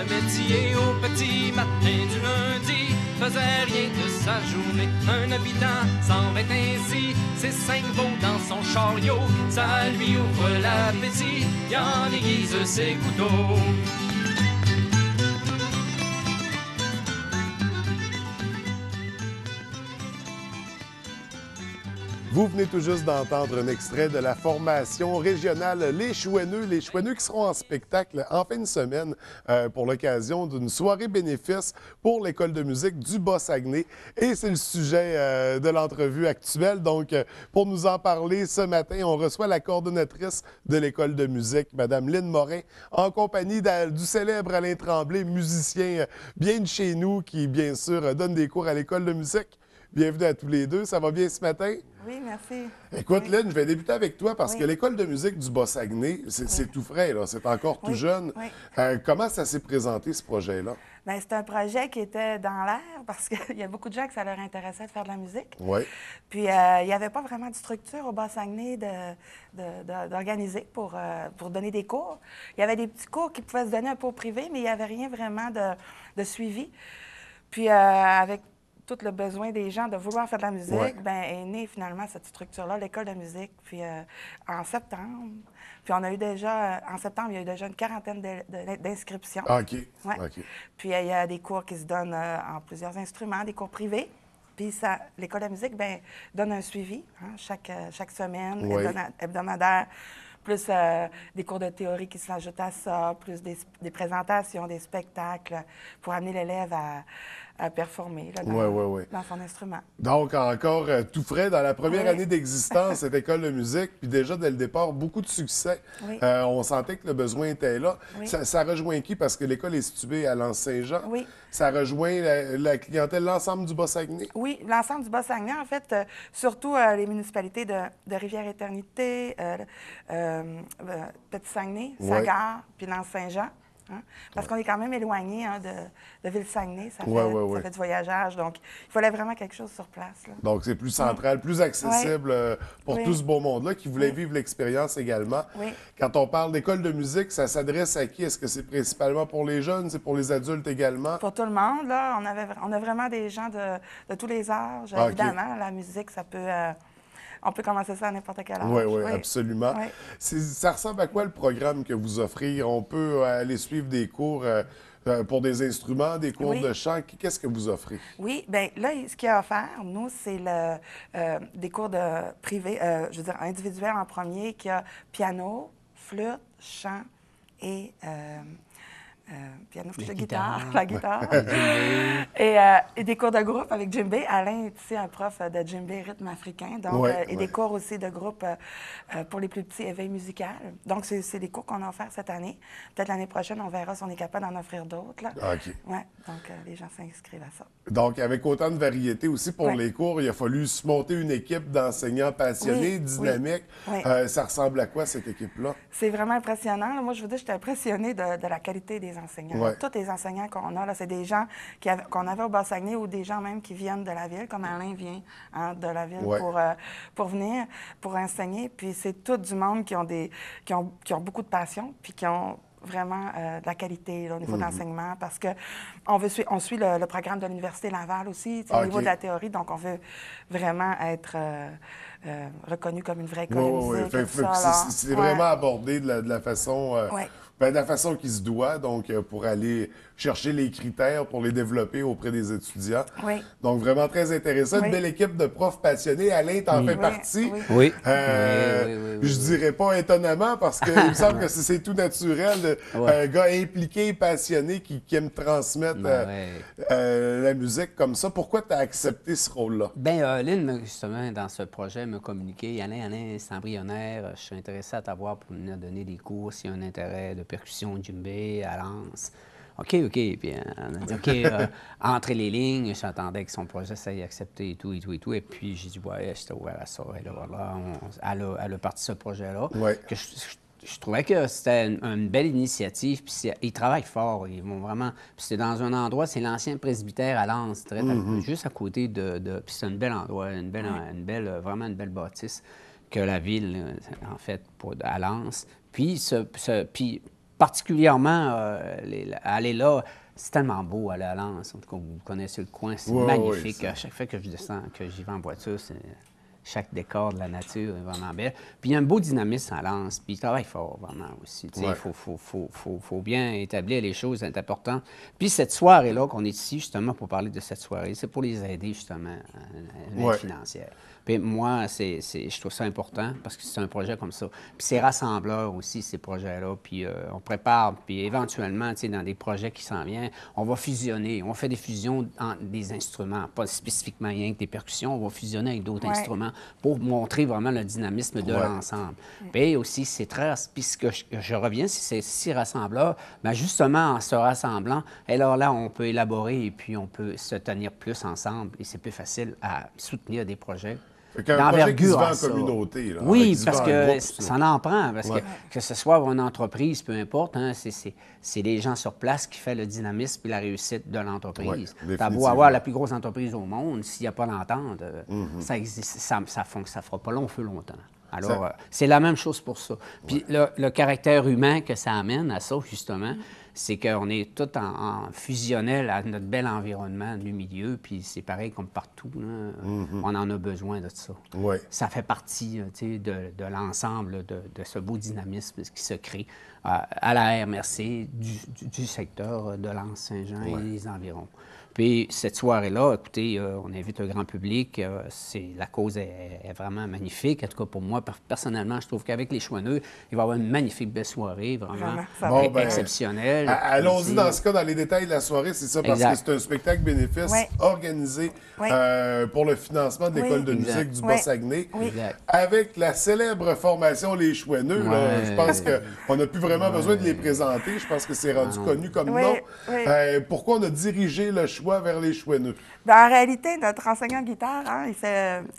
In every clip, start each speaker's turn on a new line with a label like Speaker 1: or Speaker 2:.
Speaker 1: métier au petit matin du lundi. Faisait rien de sa journée, un habitant s'en va ainsi. Ses 5 veaux dans son chariot, ça lui ouvre l'appétit. Il en aiguise ses couteaux.
Speaker 2: Vous venez tout juste d'entendre un extrait de la formation régionale Les Chouineux. Les Chouineux qui seront en spectacle en fin de semaine pour l'occasion d'une soirée bénéfice pour l'École de musique du Bas-Saguenay. Et c'est le sujet de l'entrevue actuelle. Donc, pour nous en parler ce matin, on reçoit la coordonnatrice de l'École de musique, Mme Lynne Morin, en compagnie du célèbre Alain Tremblay, musicien bien de chez nous, qui, bien sûr, donne des cours à l'École de musique. Bienvenue à tous les deux. Ça va bien ce matin?
Speaker 3: Oui, merci.
Speaker 2: Écoute,
Speaker 3: oui.
Speaker 2: Lynne, je vais débuter avec toi parce
Speaker 3: Oui.
Speaker 2: que l'École de musique du Bas-Saguenay, c'est tout frais, là. C'est encore tout jeune.
Speaker 3: Oui.
Speaker 2: Comment ça s'est présenté, ce projet-là?
Speaker 3: Bien, c'est un projet qui était dans l'air parce qu'il y a beaucoup de gens que ça leur intéressait de faire de la musique.
Speaker 2: Oui.
Speaker 3: Puis, il n'y avait pas vraiment de structure au Bas-Saguenay d'organiser pour donner des cours. Il y avait des petits cours qui pouvaient se donner un peu au privé, mais il n'y avait rien vraiment de suivi. Puis, avec tout le besoin des gens de vouloir faire de la musique, bien, est née finalement cette structure-là, l'École de musique. Puis en septembre, puis on a eu déjà, en septembre, il y a eu déjà une quarantaine d'inscriptions.
Speaker 2: OK.
Speaker 3: Ouais.
Speaker 2: OK.
Speaker 3: Puis il y a des cours qui se donnent en plusieurs instruments, des cours privés. Puis l'École de musique, bien, donne un suivi chaque semaine, hebdomadaire, plus des cours de théorie qui s'ajoutent à ça, plus des présentations, des spectacles pour amener l'élève à performer là, dans son instrument.
Speaker 2: Donc, encore tout frais dans la première année d'existence, cette École de musique, puis déjà, dès le départ, beaucoup de succès.
Speaker 3: Oui.
Speaker 2: On sentait que le besoin était là.
Speaker 3: Oui.
Speaker 2: Ça rejoint qui? Parce que l'école est située à L'Anse-Saint-Jean.
Speaker 3: Oui.
Speaker 2: Ça rejoint la clientèle, l'ensemble du Bas-Saguenay?
Speaker 3: Oui, l'ensemble du Bas-Saguenay, en fait, surtout les municipalités de Rivière-Éternité, Petit-Saguenay, Sagard, puis L'Anse-Saint-Jean. Hein? Parce qu'on est quand même éloigné de Ville-Saguenay, ça fait du voyageage. Donc, il fallait vraiment quelque chose sur place. Là.
Speaker 2: Donc, c'est plus central, plus accessible pour tout ce beau monde-là qui voulait vivre l'expérience également.
Speaker 3: Oui.
Speaker 2: Quand on parle d'école de musique, ça s'adresse à qui? Est-ce que c'est principalement pour les jeunes? C'est pour les adultes également?
Speaker 3: Pour tout le monde, là. On a vraiment des gens de tous les âges.
Speaker 2: Okay.
Speaker 3: Évidemment, la musique, ça peut... on peut commencer ça à n'importe quel âge.
Speaker 2: Oui, absolument.
Speaker 3: Oui.
Speaker 2: Ça ressemble à quoi le programme que vous offrez? On peut aller suivre des cours pour des instruments, des cours de chant. Qu'est-ce que vous offrez? Oui,
Speaker 3: bien là, ce qu'il y a offert, nous, c'est des cours privés, je veux dire individuels en premier, qui a piano, flûte, chant et... piano, flûte, la guitare. et des cours de groupe avec djembé. Alain est ici un prof de djembé rythme africain. Donc, et des cours aussi de groupe pour les plus petits, éveil musical. Donc, c'est des cours qu'on a offerts cette année. Peut-être l'année prochaine, on verra si on est capable d'en offrir d'autres.
Speaker 2: OK.
Speaker 3: Oui, donc les gens s'inscrivent à ça.
Speaker 2: Donc, avec autant de variété aussi pour les cours, il a fallu se monter une équipe d'enseignants passionnés, dynamiques. Ça ressemble à quoi, cette équipe-là?
Speaker 3: C'est vraiment impressionnant. Là, moi, je vous dis, j'étais impressionnée de la qualité des enseignants. Tous les enseignants qu'on a, c'est des gens qu'on avait au Bas-Saguenay ou des gens même qui viennent de la ville, comme Alain vient de la ville pour venir, pour enseigner. Puis c'est tout du monde qui ont beaucoup de passion, puis qui ont vraiment de la qualité là, au niveau de l'enseignement, parce qu'on suit le programme de l'Université Laval aussi, au niveau de la théorie, donc on veut vraiment être reconnu comme une vraie école de musique.
Speaker 2: C'est vraiment abordé de la façon... de la façon qui se doit, donc pour aller chercher les critères pour les développer auprès des étudiants. Donc, vraiment très intéressant. Une belle équipe de profs passionnés. Alain, t'en fais partie.
Speaker 4: Oui.
Speaker 2: Je dirais pas étonnamment parce qu'il me semble que c'est tout naturel. Un gars impliqué, passionné, qui aime transmettre la musique comme ça. Pourquoi tu as accepté ce rôle-là?
Speaker 4: Bien, Lynne, justement, dans ce projet, m'a communiqué. Alain, c'est embryonnaire. Je suis intéressé à t'avoir pour nous donner des cours s'il y a un intérêt de percussion, djembé, à Lens. OK. Puis on a dit, OK, entre les lignes, j'attendais que son projet s'aille accepté et tout. Et puis j'ai dit, ouais, j'étais ouvert à ça. Et là, voilà, elle a parti ce projet-là. Que je trouvais que c'était une belle initiative. Puis ils travaillent fort. Ils vont vraiment. Puis c'est dans un endroit, c'est l'ancien presbytère à Lens, juste à côté de. Puis c'est un bel endroit, vraiment une belle bâtisse que la ville, en fait, à Lens. Puis particulièrement, aller là, c'est tellement beau aller à Lens. En tout cas, vous connaissez le coin, c'est magnifique. À chaque fois que je descends, que j'y vais en voiture, chaque décor de la nature est vraiment belle. Puis il y a un beau dynamisme à Lens, puis il travaille fort vraiment aussi. Il faut bien établir les choses, c'est important. Puis cette soirée-là, qu'on est ici justement pour parler de cette soirée, c'est pour les aider justement à l'aide financière. Puis moi, je trouve ça important parce que c'est un projet comme ça. Puis c'est rassembleur aussi, ces projets-là. Puis on prépare, puis éventuellement, dans des projets qui s'en viennent, on va fusionner. On fait des fusions des instruments, pas spécifiquement rien que des percussions. On va fusionner avec d'autres instruments pour montrer vraiment le dynamisme de l'ensemble. Puis aussi, c'est très... Puis ce que je reviens, c'est si rassembleur, bien justement, en se rassemblant, alors là, on peut élaborer et puis on peut se tenir plus ensemble et c'est plus facile à soutenir des projets.
Speaker 2: Un projet qui se vend en communauté. Là,
Speaker 4: oui, parce que ça en prend. Parce que ce soit une entreprise, peu importe, hein, c'est les gens sur place qui font le dynamisme et la réussite de l'entreprise. T'as beau avoir la plus grosse entreprise au monde, s'il n'y a pas d'entente, ça ne fera pas long feu longtemps. Alors, c'est la même chose pour ça. Puis le caractère humain que ça amène à ça, justement, c'est qu'on est tout en fusionnel à notre bel environnement du milieu, puis c'est pareil comme partout. Là, on en a besoin de ça. Ça fait partie de l'ensemble de ce beau dynamisme qui se crée à la MRC du secteur de Lens-Saint-Jean et les environs. Puis cette soirée-là, écoutez, on invite le grand public. La cause est vraiment magnifique. En tout cas, pour moi, personnellement, je trouve qu'avec les Chouineux, il va y avoir une magnifique belle soirée, vraiment exceptionnelle.
Speaker 2: Allons-y dans ce cas, dans les détails de la soirée, c'est ça, parce que c'est un spectacle bénéfice organisé pour le financement de l'École de musique du Bas-Saguenay, avec la célèbre formation Les Chouineux. Je pense qu'on n'a plus vraiment besoin de les présenter. Je pense que c'est rendu connu comme nom. Pourquoi on a dirigé le choix vers les Chouineux?
Speaker 3: Bien, en réalité, notre enseignant de guitare,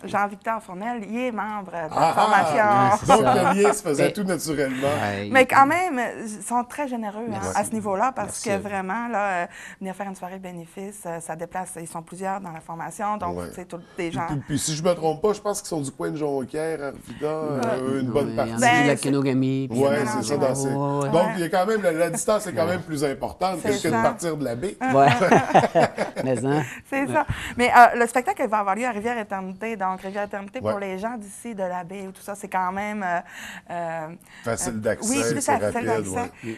Speaker 3: Jean-Victor Fournel, il est membre de la formation.
Speaker 2: Donc, le lien se faisait tout naturellement.
Speaker 3: Mais quand même, ils sont très généreux à ce niveau-là parce que vraiment, là, venir faire une soirée bénéfice, ça déplace. Ils sont plusieurs dans la formation, donc c'est tous des gens.
Speaker 2: Puis si je ne me trompe pas, je pense qu'ils sont du coin de Jonquière, Arvida, une bonne partie.
Speaker 4: Du lac Kenogami.
Speaker 2: Oui, c'est ça. Donc, il y a quand même, la distance est quand même plus importante que de partir de la baie.
Speaker 3: C'est ça. Mais le spectacle va avoir lieu à Rivière-Éternité. Donc, Rivière-Éternité, pour les gens d'ici, de la baie, tout ça, c'est quand même...
Speaker 2: facile d'accès,
Speaker 3: oui,
Speaker 2: c'est rapide.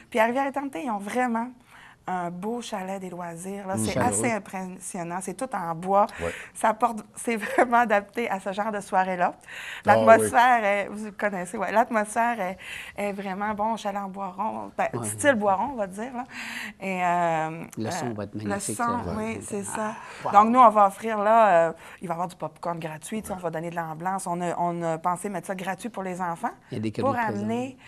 Speaker 3: Puis à Rivière-Éternité, ils ont vraiment un beau chalet des loisirs. C'est assez impressionnant. C'est tout en bois. C'est vraiment adapté à ce genre de soirée-là. L'atmosphère, vous connaissez, l'atmosphère est vraiment bon, chalet en bois rond, style bois rond, on va dire. Là. Et,
Speaker 4: le son va être magnifique.
Speaker 3: Le son, oui, c'est ça. Donc, nous, on va offrir là, il va y avoir du popcorn gratuit, on va donner de l'ambiance. On a pensé mettre ça gratuit pour les enfants.
Speaker 4: Il y a des cadeaux
Speaker 3: pour amener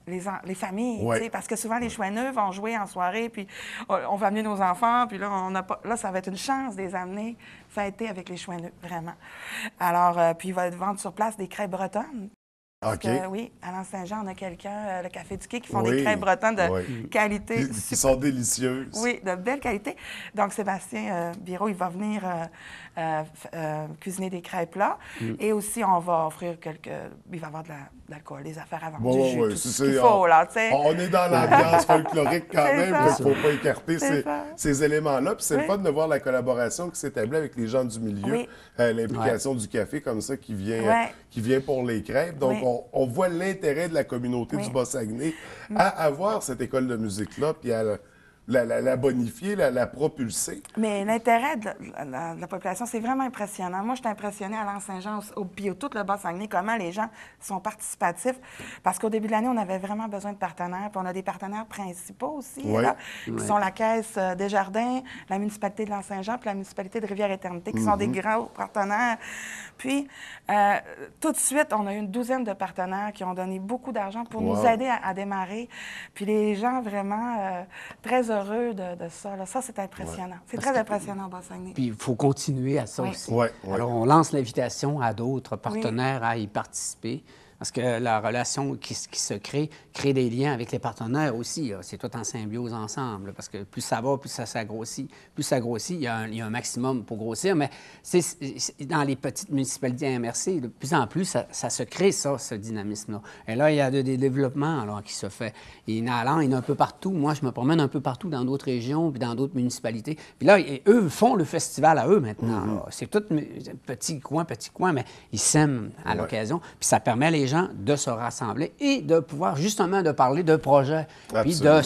Speaker 3: les familles, parce que souvent, les Chouineux vont jouer en soirée, puis on va amener nos enfants, puis là, ça va être une chance de les amener fêter avec les Chouineux, vraiment. Alors, puis il va vendre sur place des crêpes bretonnes. Oui, à Lens-Saint-Jean, on a quelqu'un, le Café du Quai, qui font des crêpes bretonnes de qualité.
Speaker 2: Qui sont délicieuses.
Speaker 3: Oui, de belle qualité. Donc, Sébastien Biro, il va venir cuisiner des crêpes là. Et aussi, on va offrir il va y avoir de l'alcool, des affaires à vendre, du jus, tout ce qu'il faut, là, tu sais.
Speaker 2: On est dans l'ambiance folklorique quand même, donc il ne faut pas écarter ces éléments-là. Puis c'est le fun de voir la collaboration qui s'établit avec les gens du milieu, l'implication du café comme ça qui vient pour les crêpes. Donc, on voit l'intérêt de la communauté du Bas-Saguenay à avoir cette école de musique-là, puis à la bonifier, la propulser.
Speaker 3: Mais l'intérêt de la population, c'est vraiment impressionnant. Moi, je suis impressionnée à Lens-Saint-Jean, puis tout le Bas-Saguenay, comment les gens sont participatifs. Parce qu'au début de l'année, on avait vraiment besoin de partenaires. Puis on a des partenaires principaux aussi, qui sont la Caisse Desjardins, la municipalité de Lens-Saint-Jean, puis la municipalité de Rivière-Éternité, qui sont des grands partenaires. Puis, tout de suite, on a eu une douzaine de partenaires qui ont donné beaucoup d'argent pour nous aider à démarrer. Puis les gens vraiment très heureux de ça. Là. Ça, c'est impressionnant. C'est très impressionnant au Bas-Saguenay.
Speaker 4: Puis il faut continuer à ça aussi. Alors, on lance l'invitation à d'autres partenaires à y participer. Parce que la relation qui se crée des liens avec les partenaires aussi. C'est tout en symbiose ensemble. Parce que plus ça va, plus ça s'agrossit. Plus ça grossit, il y a un maximum pour grossir. Mais dans les petites municipalités MRC, de plus en plus, ça se crée, ça, ce dynamisme-là. Et là, il y a des développements alors, qui se fait. Il y en a un peu partout. Moi, je me promène un peu partout dans d'autres régions puis dans d'autres municipalités. Puis là, eux font le festival à eux maintenant. C'est tout petit coin, mais ils s'aiment à l'occasion. Puis ça permet les gens de se rassembler et de pouvoir justement de parler de projets, puis de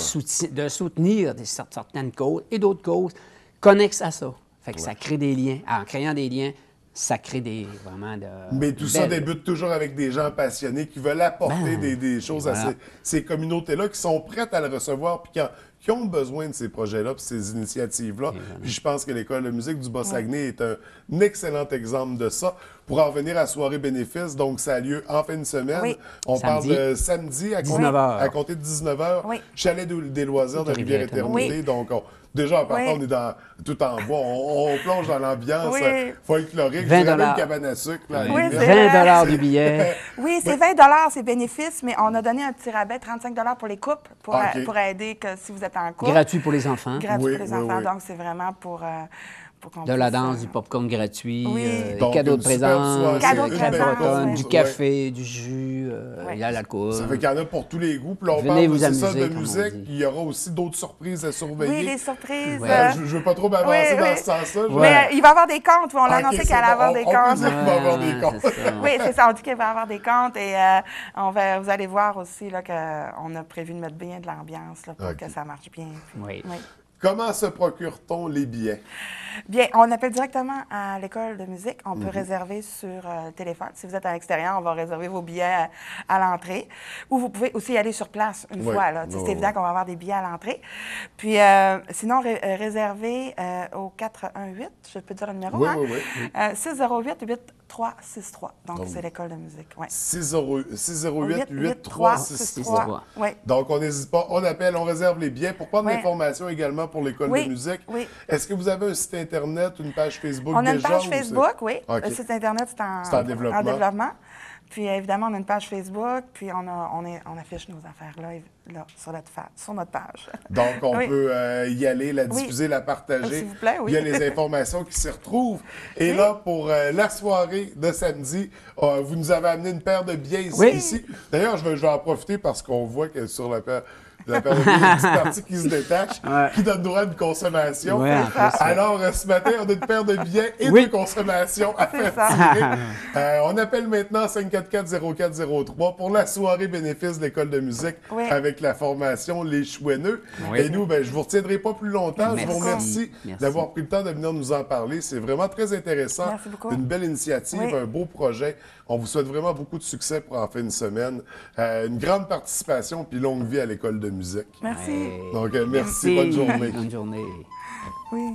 Speaker 4: soutenir certaines causes et d'autres causes connexes à ça. Fait que ça crée des liens. En créant des liens, ça crée vraiment de...
Speaker 2: Mais tout ça débute toujours avec des gens passionnés qui veulent apporter des choses à ces communautés-là, qui sont prêtes à le recevoir, puis qui ont besoin de ces projets-là, puis ces initiatives-là. Puis je pense que l'École de musique du Bas-Saguenay est un excellent exemple de ça. Pour en venir à soirée bénéfice, donc ça a lieu en fin de semaine.
Speaker 3: Oui.
Speaker 2: On parle de samedi à compter de 19h.
Speaker 3: Oui.
Speaker 2: Chalet des loisirs de Rivière-Éternité. Donc, déjà, en partant, on est tout en bois. On plonge dans l'ambiance folklorique.
Speaker 4: 20
Speaker 2: $20 une cabane à sucre. Là,
Speaker 4: 20 du billet.
Speaker 3: Oui, c'est 20 c'est bénéfice, mais on a donné un petit rabais, 35 pour les couples, pour aider que si vous êtes en couple.
Speaker 4: Gratuit pour les enfants.
Speaker 3: Gratuit pour les enfants. Donc, c'est vraiment pour
Speaker 4: de la danse, du popcorn gratuit,
Speaker 2: donc,
Speaker 4: cadeaux de présence,
Speaker 3: du
Speaker 4: café, du jus, il y a l'alcool.
Speaker 2: Ça fait qu'il y en a pour tous les goûts. Puis là, on parle de musique. Il y aura aussi d'autres surprises à surveiller.
Speaker 3: Oui, des surprises.
Speaker 2: Je ne veux pas trop m'avancer dans ce sens-là.
Speaker 3: Mais il va y avoir des comptes. On l'a annoncé qu'il allait avoir des comptes.
Speaker 2: On peut dire qu'il va y avoir des comptes.
Speaker 3: Oui, c'est ça. On dit qu'il va y avoir des comptes. Et vous allez voir aussi qu'on a prévu de mettre bien de l'ambiance pour que ça marche bien.
Speaker 4: Oui.
Speaker 2: Comment se procure-t-on les billets?
Speaker 3: Bien, on appelle directement à l'école de musique. On peut réserver sur le téléphone. Si vous êtes à l'extérieur, on va réserver vos billets à l'entrée. Ou vous pouvez aussi aller sur place une fois. C'est évident qu'on va avoir des billets à l'entrée. Puis, sinon, réservez au 418, je peux dire le numéro, 608-8363. Donc, c'est l'école de musique.
Speaker 2: 608-8363. Donc, on n'hésite pas. On appelle, on réserve les billets. Pour prendre l'information également pour l'école de musique, est-ce que vous avez un site Internet, une page Facebook déjà?
Speaker 3: On a une page Facebook, oui. Le site Internet, c'est en développement. Puis, évidemment, on a une page Facebook, puis on affiche nos affaires là sur notre page.
Speaker 2: Donc, on peut y aller, la diffuser, la partager.
Speaker 3: S'il vous plaît,
Speaker 2: Il y a les informations qui s'y retrouvent. Et là, pour la soirée de samedi, vous nous avez amené une paire de billets ici. D'ailleurs, je vais en profiter parce qu'on voit que sur la paire de billets, il y a une petite partie qui se détache, qui donne droit à une consommation. Alors, ce matin, on a une paire de billets et de consommation à faire tirer. On appelle maintenant 544-0403 pour la soirée bénéfice de l'École de musique avec la formation Les Chouineux. Et nous, je ne vous retiendrai pas plus longtemps. Je vous remercie d'avoir pris le temps de venir nous en parler. C'est vraiment très intéressant.
Speaker 3: Merci beaucoup.
Speaker 2: Une belle initiative, un beau projet. On vous souhaite vraiment beaucoup de succès pour en fin de semaine. Une grande participation puis longue vie à l'École de musique.
Speaker 3: Merci.
Speaker 2: Donc, merci. Bonne journée.
Speaker 4: Bonne journée.
Speaker 3: Oui.